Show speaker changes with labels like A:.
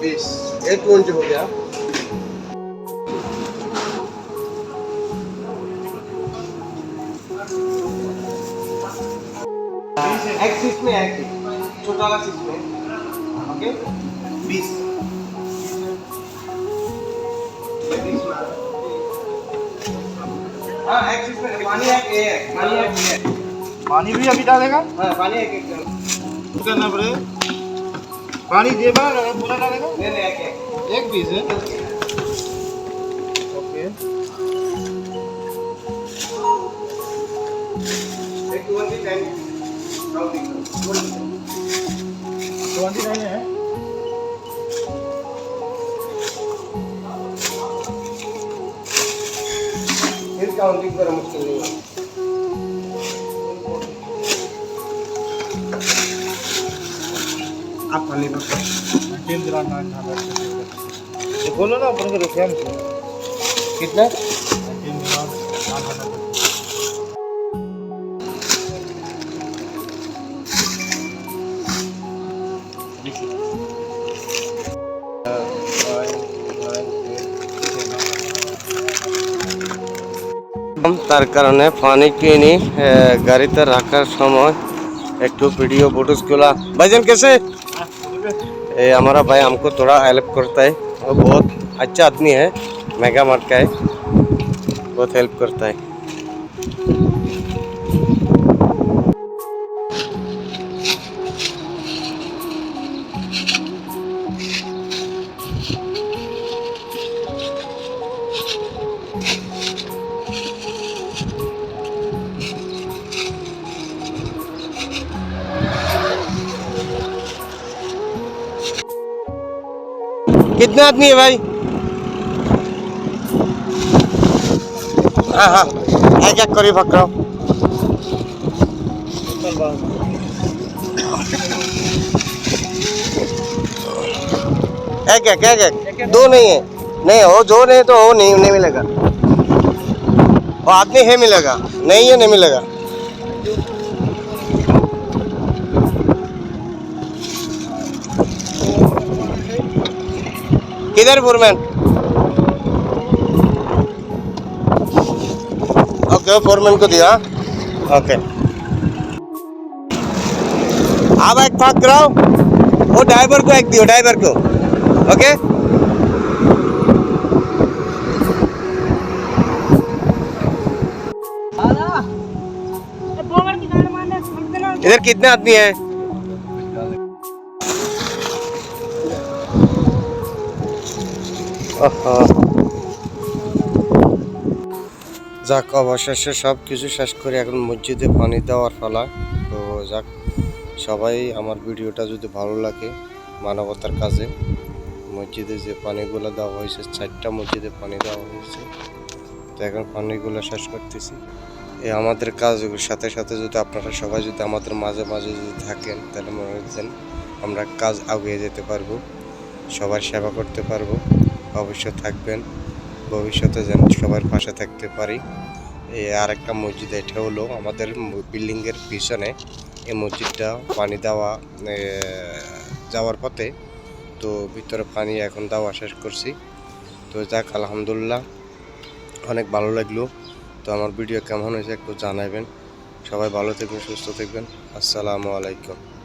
A: 20 820 हो गया। एक सीट में एक छोटा वाला सीट में ओके 20 हाँ एक सीट में पानी एक
B: पानी भी अभी डालेगा?
A: हाँ पानी एक
B: करना पड़ेगा। पानी दे बार पूरा डालेगा?
A: नहीं नहीं
B: एक पीस है। ओके।
A: एक 29 काउंटिंग
B: 29 है।
A: फिर काउंटिंग करो मुश्किल नहीं है। आप पानी को
B: बोलो ना अपन को रुपया
A: कितना তার কারণে পানি কিনি গাড়িতে রাখার সময় একটু वीडियो फोटोस गुला भाईजान कैसे ये हमारा भाई हमको थोड़ा हेल्प करता है वो बहुत अच्छा आदमी है मेगा मार्ट का है बहुत हेल्प करता है कितने आदमी है भाई हाँ हाँ एक एक करी पकड़ो एक दो नहीं है नहीं वो जो नहीं तो वो नहीं मिलेगा वो आदमी है मिलेगा नहीं है नहीं मिलेगा किधर फोरमैन ओके फोरमैन को दिया ओके आप एक भाग कराओ वो ड्राइवर को एक दियो ड्राइवर को ओके इधर कितने आदमी हैं যাক অবশেষে সব কিছু শেষ করে এখন মসজিদে পানি দেওয়ার পালা তো যাক সবাই আমার ভিডিওটা যদি ভালো লাগে মানবতার কাজে মসজিদে যে পানিগুলো দেওয়া হয়েছে 4টা মসজিদে পানি দেওয়া হয়েছে তো এখন পানিগুলো শেষ করতেছি এই আমাদের কাজের সাথে সাথে যদি আপনারা সবাই যদি আমাদের মাঝে মাঝে যদি থাকেন তাহলে মনে হচ্ছেন আমরা কাজ এগিয়ে যেতে পারবো সবার সেবা করতে পারবো অবশ্যই থাকবেন ভবিষ্যতে যেন সবার পাশে থাকতে পারি এই আরেকটা মসজিদ এটা হলো আমাদের বিল্ডিংয়ের পিছনে এই মসজিদটা পানি দেওয়া যাওয়ার পথে তো ভিতরে পানি এখন দেওয়া শেষ করছি তো যাক আলহামদুলিল্লাহ অনেক ভালো লাগলো তো আমার ভিডিও কেমন হয়েছে একটু জানাবেন সবাই ভালো থাকবেন সুস্থ থাকবেন আসসালামু আলাইকুম